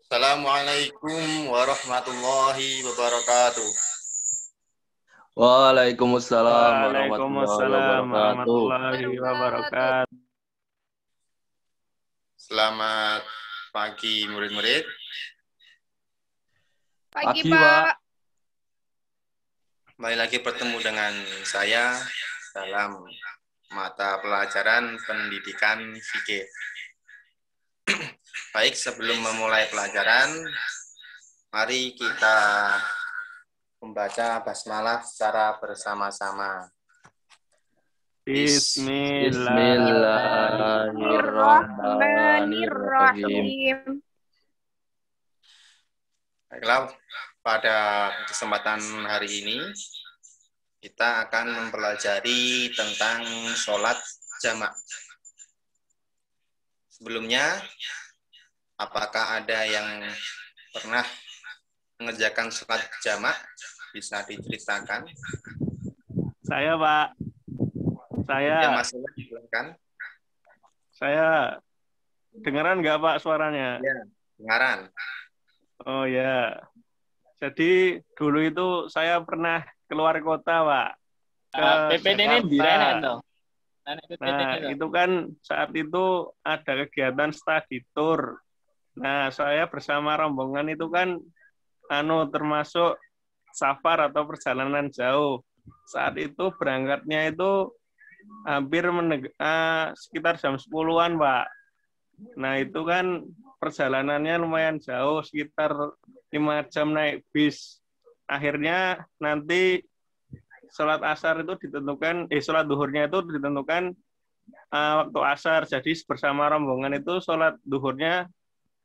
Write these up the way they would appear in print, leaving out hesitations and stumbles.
Assalamualaikum warahmatullahi wabarakatuh. Waalaikumsalam warahmatullahi Waalaikumsalam wabarakatuh. warahmatullahi wabarakatuh. Selamat pagi murid-murid. Pagi, Pagi, Pak. Pak. Kembali lagi bertemu dengan saya dalam mata pelajaran pendidikan fikih. Baik, sebelum memulai pelajaran, mari kita membaca basmalah secara bersama-sama. Bismillahirrahmanirrahim. Bismillahirrahmanirrahim. Baiklah, pada kesempatan hari ini kita akan mempelajari tentang sholat jamak. Sebelumnya, apakah ada yang pernah mengerjakan sholat jamak? Bisa diceritakan? Saya, Pak. Ya, masalah silakan. Saya dengaran nggak, Pak, suaranya? Ya, dengaran. Oh ya. Jadi dulu itu saya pernah keluar kota, Pak. Ke PPT ini Jakarta. direna toh. Nah, itu kan saat itu ada kegiatan study tour. Nah, saya bersama rombongan itu kan termasuk safar atau perjalanan jauh. Saat itu berangkatnya itu hampir sekitar jam 10-an, Pak. Nah, itu kan perjalanannya lumayan jauh, sekitar 5 jam naik bis. Akhirnya nanti sholat asar itu ditentukan, sholat duhurnya itu ditentukan waktu asar. Jadi bersama rombongan itu sholat duhurnya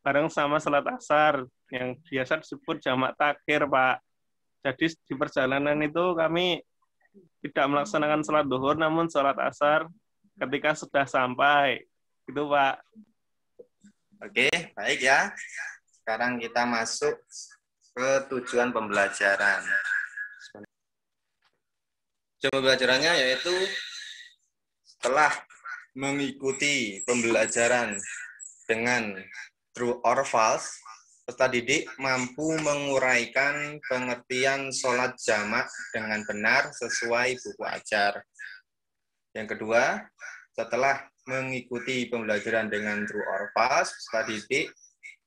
bareng sama sholat asar, yang biasa disebut jamak takhir, Pak. Jadi di perjalanan itu kami tidak melaksanakan sholat duhur, namun sholat asar ketika sudah sampai. Itu, Pak. Oke, baik ya. Sekarang kita masuk ke tujuan pembelajaran. Tujuan pembelajarannya yaitu setelah mengikuti pembelajaran dengan true or false, peserta didik mampu menguraikan pengertian sholat jamak dengan benar sesuai buku ajar. Yang kedua, setelah mengikuti pembelajaran dengan true or false, peserta didik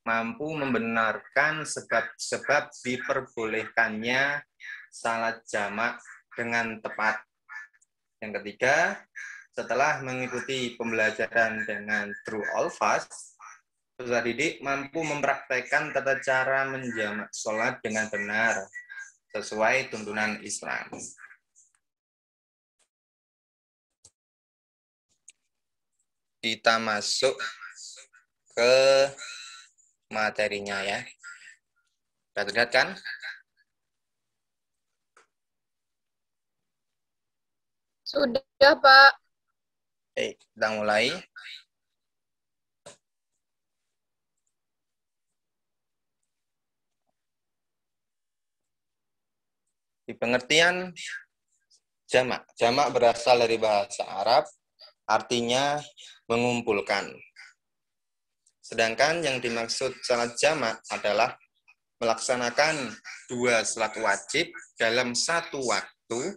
mampu membenarkan sebab-sebab diperbolehkannya salat jamak dengan tepat. Yang ketiga, setelah mengikuti pembelajaran dengan true or false, peserta didik mampu mempraktekkan tata cara menjamak sholat dengan benar sesuai tuntunan Islam. Kita masuk ke materinya ya. Sudah terlihat kan? Sudah, Pak. Oke, kita mulai. Di pengertian jamak. Jamak berasal dari bahasa Arab, artinya mengumpulkan. Sedangkan yang dimaksud salat jamak adalah melaksanakan dua salat wajib dalam satu waktu,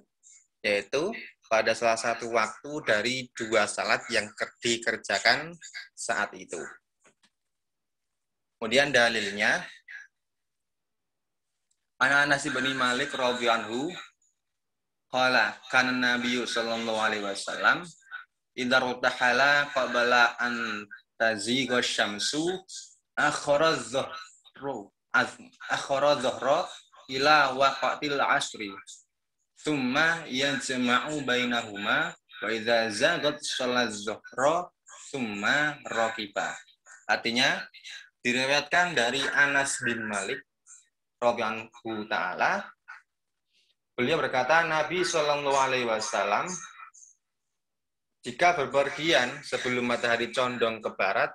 yaitu pada salah satu waktu dari dua salat yang dikerjakan saat itu. Kemudian dalilnya, Anas bin Malik radhiyallahu anhu qala kana Nabi sallallahu alaihi wasallam idza rutahala qabla an tazigha syamsu akhara dhuhra ila waqtil asri thumma yajma'u bainahuma wa idza zagat shalat dhuhra thumma raqiba. Artinya diriwayatkan dari Anas bin Malik radhiyallahu taala, beliau berkata, Nabi Shallallahu alaihi wasallam jika berpergian sebelum matahari condong ke barat,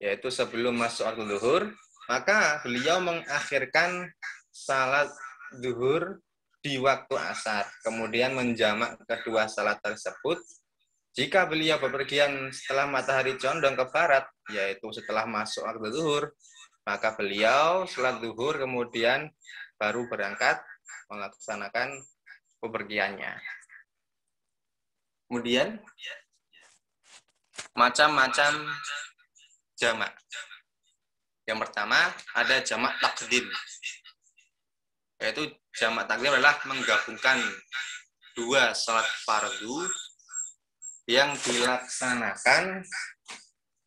yaitu sebelum masuk waktu zuhur, maka beliau mengakhirkan salat zuhur di waktu asar, kemudian menjamak kedua salat tersebut. Jika beliau berpergian setelah matahari condong ke barat, yaitu setelah masuk waktu zuhur, Maka beliau sholat zuhur kemudian baru berangkat melaksanakan bepergiannya. Kemudian macam-macam jamak. Yang pertama ada jamak takdim. Yaitu jamak takdim adalah menggabungkan dua sholat fardu yang dilaksanakan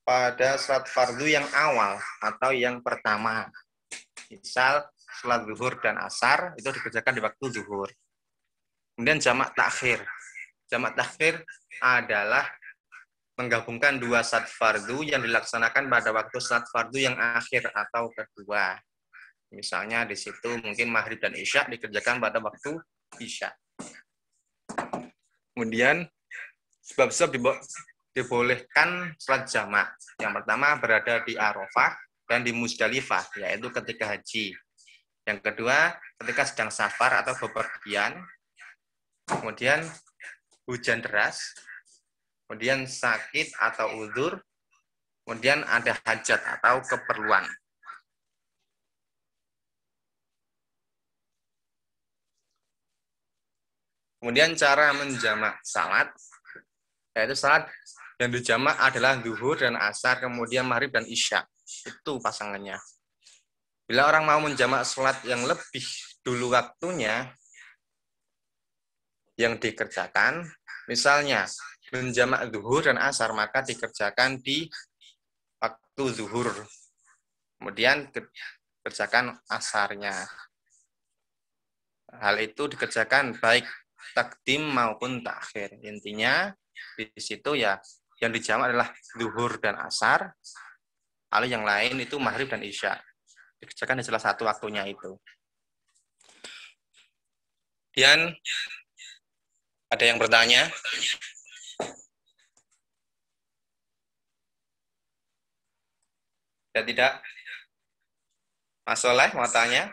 pada sholat fardu yang awal atau yang pertama. Misal sholat zuhur dan asar itu dikerjakan di waktu zuhur. Kemudian jamak takhir. Jamak takhir adalah menggabungkan dua sholat fardu yang dilaksanakan pada waktu sholat fardu yang akhir atau kedua. Misalnya di situ mungkin maghrib dan isya dikerjakan pada waktu isya. Kemudian sebab-sebab dibolehkan sholat jamak. Yang pertama berada di Arafah dan di Musdalifah, yaitu ketika haji. Yang kedua ketika sedang safar atau bepergian. Kemudian hujan deras, kemudian sakit atau uzur, kemudian ada hajat atau keperluan. Kemudian cara menjamak salat, yaitu salat yang dijamak adalah zuhur dan asar, kemudian maghrib dan isya. Itu pasangannya. Bila orang mau menjamak salat yang lebih dulu waktunya, yang dikerjakan, misalnya menjamak zuhur dan asar, maka dikerjakan di waktu zuhur. Kemudian kerjakan asarnya. Hal itu dikerjakan baik takdim maupun takhir. Intinya di situ ya yang dijamak adalah zuhur dan asar, lalu yang lain itu maghrib dan isya. Dikerjakan di salah satu waktunya itu. Kemudian ada yang bertanya? Ya tidak? Mas Soleh mau tanya?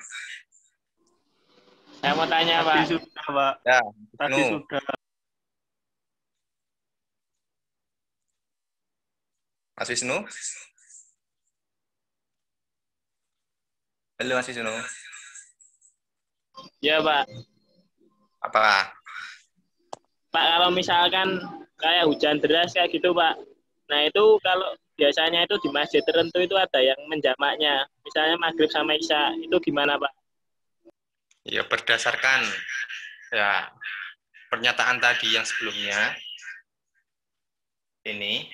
Saya mau tanya, Pak. Tadi sudah, Pak. Ya, Tadi sudah. Mas Wisnu? Halo Mas Wisnu. Ya, Pak. Apa? Pak, kalau misalkan kayak hujan deras kayak gitu, Pak. Nah, itu kalau biasanya itu di masjid tertentu itu ada yang menjamaknya. Misalnya maghrib sama isya. Itu gimana, Pak? Ya berdasarkan ya pernyataan tadi yang sebelumnya. Ini.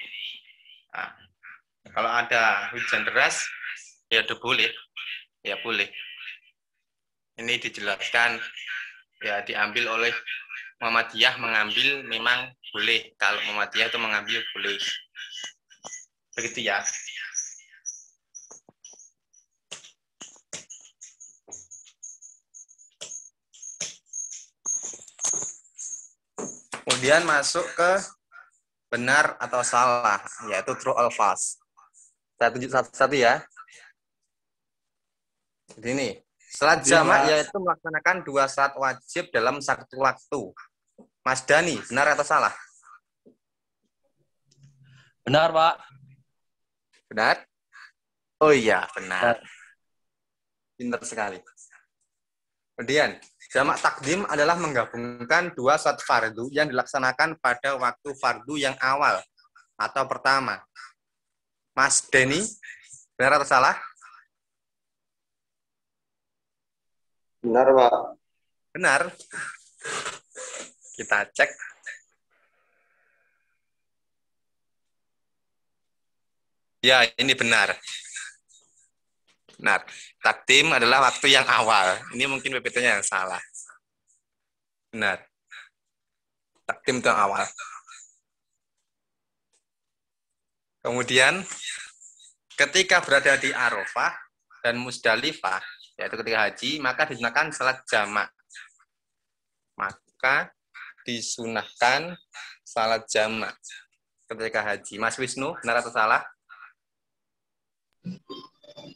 Nah, kalau ada hujan deras, ya udah boleh. Ya boleh. Ini dijelaskan, ya diambil oleh Muhammadiyah, mengambil memang boleh. Kalau Muhammadiyah itu mengambil boleh. Begitu ya. Kemudian masuk ke benar atau salah, yaitu true or false. Saya tunjuk satu-satu ya. Jadi ini, salat jamak yaitu melaksanakan dua salat wajib dalam satu waktu. Mas Dani, benar atau salah? Benar, Pak. Benar? Oh iya, benar. Pintar sekali. Kemudian, jamak takdim adalah menggabungkan dua salat fardu yang dilaksanakan pada waktu fardu yang awal atau pertama. Mas Deni, benar atau salah? Benar, Pak. Benar. Kita cek. Ya, ini benar. Benar. Takdim adalah waktu yang awal. Ini mungkin PPT-nya yang salah. Benar. Takdim itu yang awal. Kemudian, ketika berada di Arafah dan Musdalifah, yaitu ketika haji, maka disunahkan salat jamak. Maka disunahkan salat jamak ketika haji. Mas Wisnu, benar atau salah?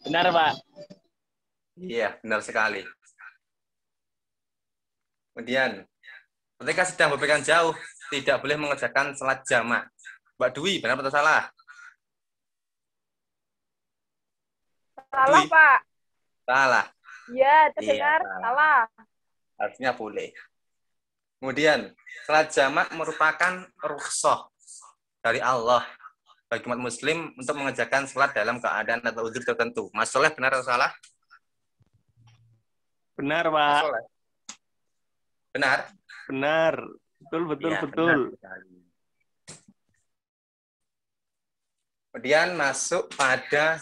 Benar, Pak. Iya, benar sekali. Kemudian, ketika sedang bepergian jauh, tidak boleh mengerjakan salat jamak. Mbak Dwi, benar atau salah? Salah, Pak. Salah. Ya, Iya, terdengar salah. artinya boleh. Kemudian, salat jamak merupakan rukhsah dari Allah bagi umat muslim untuk mengerjakan salat dalam keadaan atau uzur tertentu. Mas Soleh, benar atau salah? Benar, Mas Pak. Soleh. Benar? Benar. Betul, betul, Iya, betul. benar sekali. Kemudian masuk pada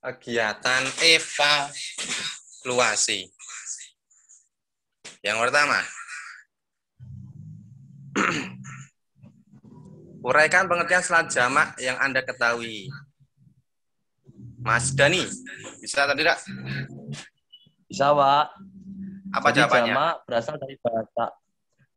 kegiatan evaluasi. Yang pertama, uraikan pengertian salat jamak yang Anda ketahui. Mas Dani, bisa atau tidak? Bisa, Pak. Apa Jadi jawabannya?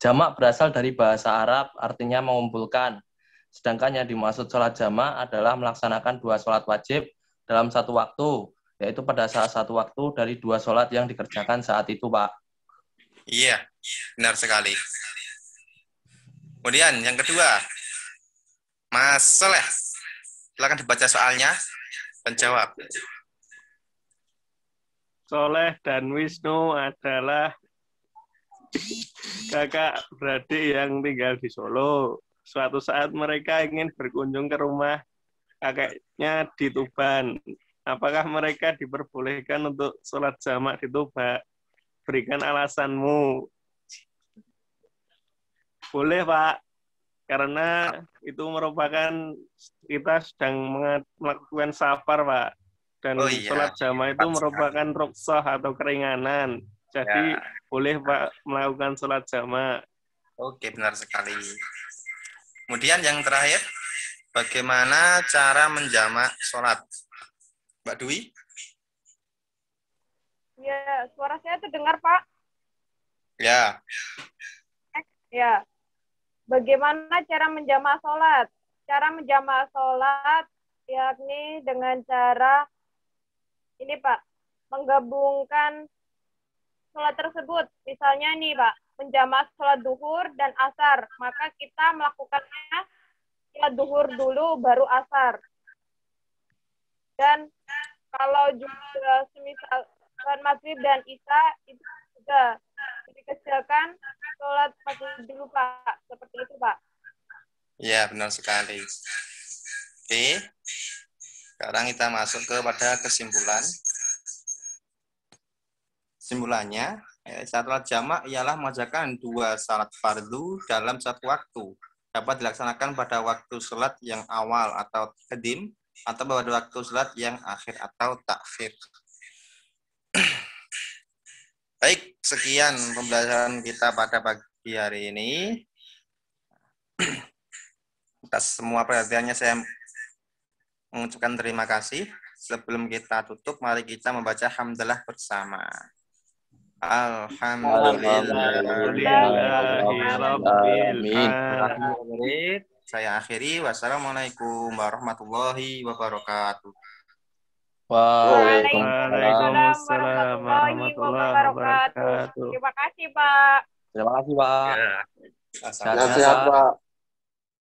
jamak berasal dari bahasa Arab, artinya mengumpulkan. Sedangkan yang dimaksud sholat jamak adalah melaksanakan 2 sholat wajib dalam satu waktu, yaitu pada saat satu waktu dari 2 sholat yang dikerjakan saat itu, Pak. Iya, benar sekali. Kemudian yang kedua, Mas Soleh, silakan dibaca soalnya dan jawab. Soleh dan Wisnu adalah kakak beradik yang tinggal di Solo. Suatu saat mereka ingin berkunjung ke rumah kakeknya di Tuban. Apakah mereka diperbolehkan untuk sholat jamak di Tuban? Berikan alasanmu. Boleh, Pak. Karena itu merupakan kita sedang melakukan safar, Pak. Dan Oh iya, sholat jamak itu tepat merupakan rukhsah atau keringanan. Jadi boleh, Pak, melakukan sholat jamak. Oke, benar sekali. Kemudian yang terakhir, bagaimana cara menjamak sholat? Mbak Dwi? Ya, suara saya terdengar, Pak. Ya, Ya. Bagaimana cara menjamak sholat? Cara menjamak sholat yakni dengan cara ini, Pak, menggabungkan sholat tersebut. Misalnya nih, Pak, menjamak sholat duhur dan asar. Maka kita melakukannya sholat duhur dulu, baru asar. Dan kalau juga semisal sholat maghrib dan isya, itu juga dikerjakan sholat maghrib dulu, Pak. Seperti itu, Pak. ya benar sekali. Oke, sekarang kita masuk kepada kesimpulan. Kesimpulannya, salat jamak ialah mengerjakan 2 salat fardu dalam satu waktu. Dapat dilaksanakan pada waktu salat yang awal atau qadim, atau pada waktu salat yang akhir atau takhir. Baik, sekian pembelajaran kita pada pagi hari ini. Atas semua perhatiannya saya mengucapkan terima kasih. Sebelum kita tutup, mari kita membaca hamdalah bersama. Alhamdulillahirabbil. Saya akhiri. Wassalamualaikum warahmatullahi wabarakatuh. Waalaikumsalam warahmatullahi wabarakatuh. Terima kasih, Pak. Terima kasih, Pak. Ya. Sehat-sehat, Pak.